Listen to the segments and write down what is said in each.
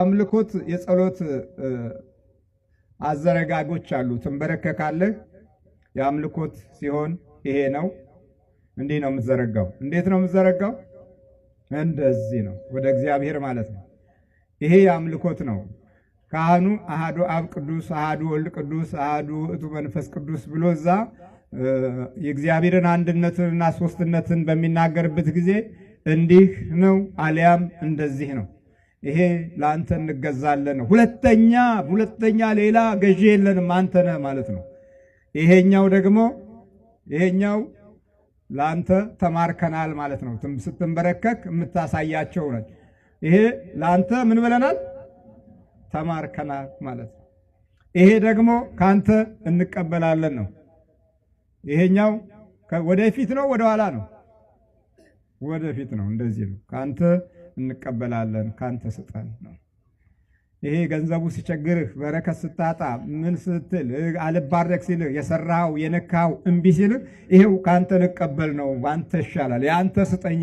አምልኮት የጸሎት አዘረጋጎች አሉ። ትንበረከካለህ። የአምልኮት ሲሆን ይሄ ነው። እንዲህ ነው የምትዘረጋው። እንዴት ነው የምትዘረጋው? እንደዚህ ነው፣ ወደ እግዚአብሔር ማለት ነው። ይሄ የአምልኮት ነው። ካህኑ አሃዱ አብ ቅዱስ፣ አሃዱ ወልድ ቅዱስ፣ አሃዱ ውእቱ መንፈስ ቅዱስ ብሎ እዛ የእግዚአብሔርን አንድነትንና ሶስትነትን በሚናገርበት ጊዜ እንዲህ ነው አሊያም እንደዚህ ነው። ይሄ ለአንተ እንገዛለን ነው። ሁለተኛ ሌላ ገዢ የለንም አንተ ነህ ማለት ነው። ይሄኛው ደግሞ ለአንተ ተማርከናል ማለት ነው። ስትንበረከክ የምታሳያቸው ነው። ይሄ ለአንተ ምን ብለናል? ተማርከናል ማለት ነው። ይሄ ደግሞ ካንተ እንቀበላለን ነው። ይሄኛው ወደፊት ነው ወደኋላ ነው? ወደፊት ነው። እንደዚህ ነው። ካንተ እንቀበላለን፣ ካንተ ስጠን ነው። ይሄ ገንዘቡ ሲቸግርህ፣ በረከት ስታጣ፣ ምን ስትል አልባረክ ሲልህ፣ የሰራው የነካው እምቢ ሲልህ፣ ይሄው ካንተ ልቀበል ነው። አንተ ይሻላል፣ የአንተ ስጠኝ።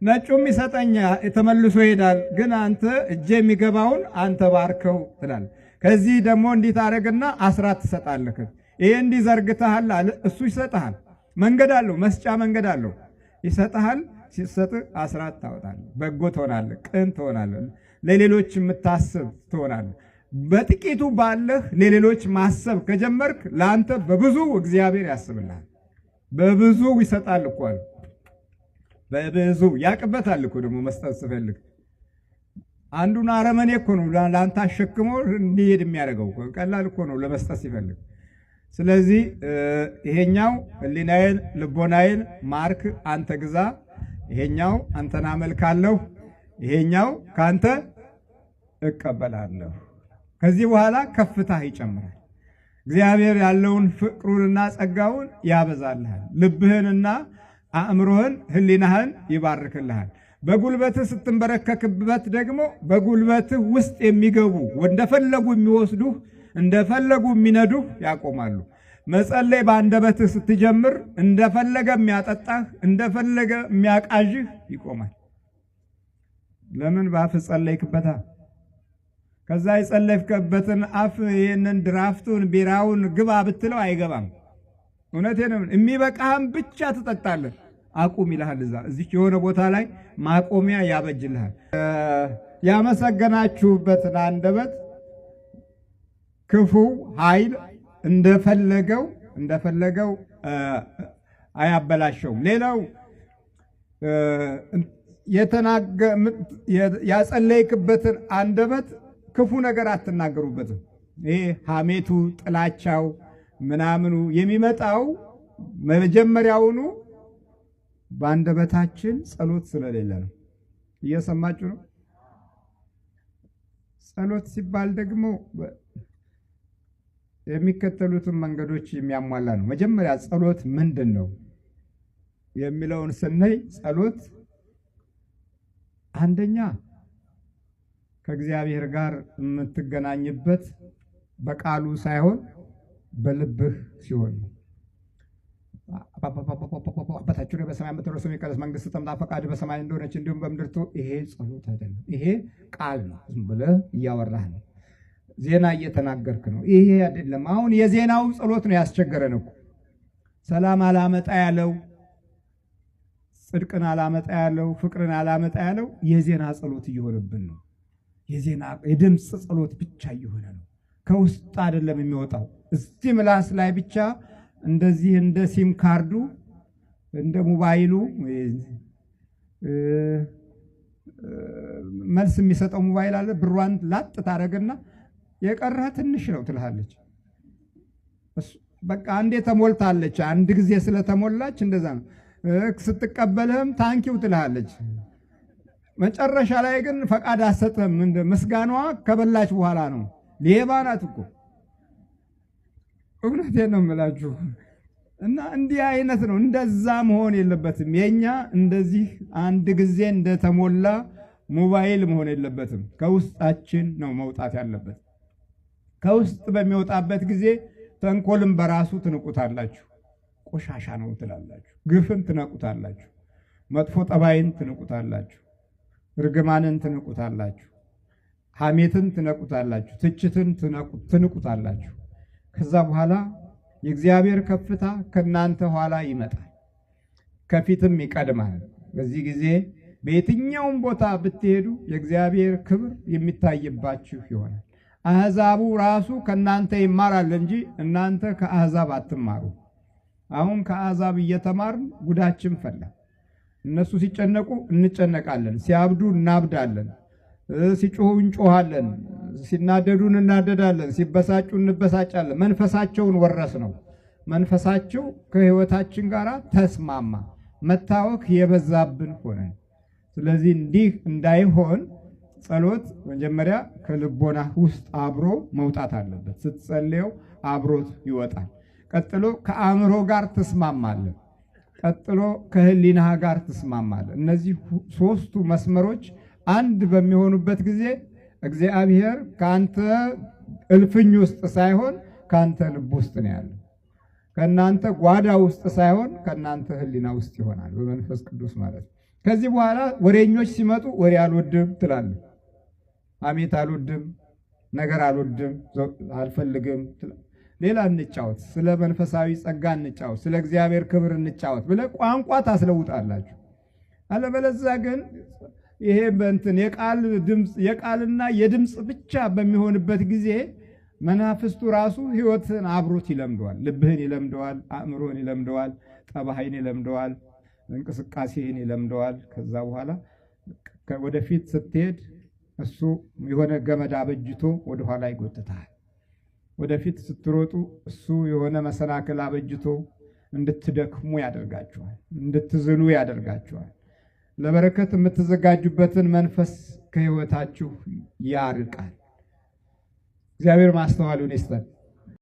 ነጩም ይሰጠኛ ተመልሶ ይሄዳል፣ ግን አንተ እጄ የሚገባውን አንተ ባርከው ትላለህ። ከዚህ ደግሞ እንዲህ ታደርግና አስራት ትሰጣለህ። ይሄ እንዲህ ዘርግተሃል አለ፣ እሱ ይሰጥሃል። መንገድ አለው፣ መስጫ መንገድ አለው። ይሰጥሃል። ሲሰጥ አስራት ታወጣለህ። በጎ ትሆናለህ፣ ቅን ትሆናለህ፣ ለሌሎች የምታስብ ትሆናለህ። በጥቂቱ ባለህ ለሌሎች ማሰብ ከጀመርክ ለአንተ በብዙ እግዚአብሔር ያስብልሃል። በብዙ ይሰጣል እኮ አለ። በብዙ ያቅበታል እኮ ደግሞ መስጠት ስፈልግ። አንዱን አረመኔ እኮ ነው ለአንተ አሸክሞ እንዲሄድ የሚያደርገው። ቀላል እኮ ነው ለመስጠት ሲፈልግ። ስለዚህ ይሄኛው ሕሊናዬን ልቦናዬን ማርክ፣ አንተ ግዛ። ይሄኛው አንተን አመልካለሁ፣ ይሄኛው ካንተ እቀበላለሁ። ከዚህ በኋላ ከፍታህ ይጨምራል። እግዚአብሔር ያለውን ፍቅሩንና ጸጋውን ያበዛልሃል። ልብህንና አእምሮህን ሕሊናህን ይባርክልሃል። በጉልበትህ ስትንበረከክበት ደግሞ በጉልበትህ ውስጥ የሚገቡ እንደፈለጉ የሚወስዱህ እንደፈለጉ የሚነዱህ ያቆማሉ። መጸለይ በአንደበትህ ስትጀምር እንደፈለገ የሚያጠጣህ እንደፈለገ የሚያቃዥህ ይቆማል። ለምን? በአፍ ጸለይክበታ። ከዛ የጸለይክበትን አፍ ይህንን ድራፍቱን ቢራውን ግባ ብትለው አይገባም። እውነቴን ነው። የሚበቃህም ብቻ ትጠጣለህ። አቁም ይልሃል። እዚች የሆነ ቦታ ላይ ማቆሚያ ያበጅልሃል። ያመሰገናችሁበትን አንደበት ክፉ ኃይል እንደፈለገው አያበላሸውም። ሌላው ያጸለይክበትን አንደበት ክፉ ነገር አትናገሩበትም። ይሄ ሐሜቱ፣ ጥላቻው ምናምኑ የሚመጣው መጀመሪያውኑ በአንደበታችን ጸሎት ስለሌለ ነው። እየሰማችሁ ነው? ጸሎት ሲባል ደግሞ የሚከተሉትን መንገዶች የሚያሟላ ነው። መጀመሪያ ጸሎት ምንድን ነው የሚለውን ስናይ ጸሎት አንደኛ ከእግዚአብሔር ጋር የምትገናኝበት በቃሉ ሳይሆን በልብህ ሲሆን ነው። አባታችን በሰማይ የምትኖር ስምህ ይቀደስ፣ መንግስትህ ትምጣ፣ ፈቃድህ በሰማይ እንደሆነች እንዲሁም በምድር ትሁን። ይሄ ጸሎት አይደለም። ይሄ ቃል ነው። ዝም ብለህ እያወራህ ነው። ዜና እየተናገርክ ነው። ይሄ አይደለም። አሁን የዜናው ጸሎት ነው ያስቸገረን እኮ። ሰላም አላመጣ ያለው፣ ጽድቅን አላመጣ ያለው፣ ፍቅርን አላመጣ ያለው የዜና ጸሎት እየሆነብን ነው። የድምፅ ጸሎት ብቻ እየሆነ ነው። ከውስጥ አይደለም የሚወጣው። እዚህ ምላስ ላይ ብቻ እንደዚህ እንደ ሲም ካርዱ እንደ ሞባይሉ መልስ የሚሰጠው ሞባይል አለ። ብሯን ላጥ ታረግና የቀረህ ትንሽ ነው ትልሃለች። በቃ አንዴ ተሞልታለች። አንድ ጊዜ ስለተሞላች እንደዛ ነው። ስትቀበልህም ታንኪው ትልሃለች። መጨረሻ ላይ ግን ፈቃድ አሰጥህም። ምስጋናዋ ከበላች በኋላ ነው። ሌባ ናት እኮ። እውነቴን ነው የምላችሁ። እና እንዲህ አይነት ነው። እንደዛ መሆን የለበትም። የኛ እንደዚህ አንድ ጊዜ እንደተሞላ ሞባይል መሆን የለበትም። ከውስጣችን ነው መውጣት ያለበት። ከውስጥ በሚወጣበት ጊዜ ተንኮልን በራሱ ትንቁታላችሁ። ቆሻሻ ነው ትላላችሁ። ግፍን ትነቁታላችሁ። መጥፎ ጠባይን ትንቁታላችሁ። ርግማንን ትንቁታላችሁ። ሐሜትን ትነቁታላችሁ፣ ትችትን ትንቁታላችሁ። ከዛ በኋላ የእግዚአብሔር ከፍታ ከናንተ ኋላ ይመጣል፣ ከፊትም ይቀድማል። በዚህ ጊዜ በየትኛውም ቦታ ብትሄዱ የእግዚአብሔር ክብር የሚታይባችሁ ይሆናል። አሕዛቡ ራሱ ከናንተ ይማራል እንጂ እናንተ ከአሕዛብ አትማሩ። አሁን ከአሕዛብ እየተማርን ጉዳችን ፈላ። እነሱ ሲጨነቁ እንጨነቃለን፣ ሲያብዱ እናብዳለን፣ ሲጮሁ እንጮሃለን፣ ሲናደዱ እናደዳለን፣ ሲበሳጩ እንበሳጫለን። መንፈሳቸውን ወረስ ነው። መንፈሳቸው ከሕይወታችን ጋር ተስማማ፣ መታወክ የበዛብን ሆነ። ስለዚህ እንዲህ እንዳይሆን ጸሎት መጀመሪያ ከልቦና ውስጥ አብሮ መውጣት አለበት። ስትጸልየው አብሮት ይወጣል። ቀጥሎ ከአእምሮ ጋር ትስማማለህ። ቀጥሎ ከህሊና ጋር ትስማማለህ። እነዚህ ሶስቱ መስመሮች አንድ በሚሆኑበት ጊዜ እግዚአብሔር ካንተ እልፍኝ ውስጥ ሳይሆን ካንተ ልብ ውስጥ ነው ያለው። ከናንተ ጓዳ ውስጥ ሳይሆን ከናንተ ህሊና ውስጥ ይሆናል፣ በመንፈስ ቅዱስ ማለት ነው። ከዚህ በኋላ ወሬኞች ሲመጡ ወሬ አልወድም ትላለህ። ሐሜት አልወድም፣ ነገር አልወድም፣ አልፈልግም። ሌላ እንጫወት፣ ስለ መንፈሳዊ ጸጋ እንጫወት፣ ስለ እግዚአብሔር ክብር እንጫወት ብለህ ቋንቋ ታስለውጣላችሁ። አለበለዚያ ግን ይሄ በእንትን የቃልና የድምፅ ብቻ በሚሆንበት ጊዜ መናፍስቱ ራሱ ህይወትን አብሮት ይለምደዋል። ልብህን ይለምደዋል፣ አእምሮህን ይለምደዋል፣ ጠባይን ይለምደዋል፣ እንቅስቃሴህን ይለምደዋል። ከዛ በኋላ ወደፊት ስትሄድ እሱ የሆነ ገመድ አበጅቶ ወደ ኋላ ይጎትታል። ወደፊት ስትሮጡ እሱ የሆነ መሰናክል አበጅቶ እንድትደክሙ ያደርጋችኋል፣ እንድትዝሉ ያደርጋችኋል። ለበረከት የምትዘጋጁበትን መንፈስ ከህይወታችሁ ያርቃል። እግዚአብሔር ማስተዋሉን ይስጠን።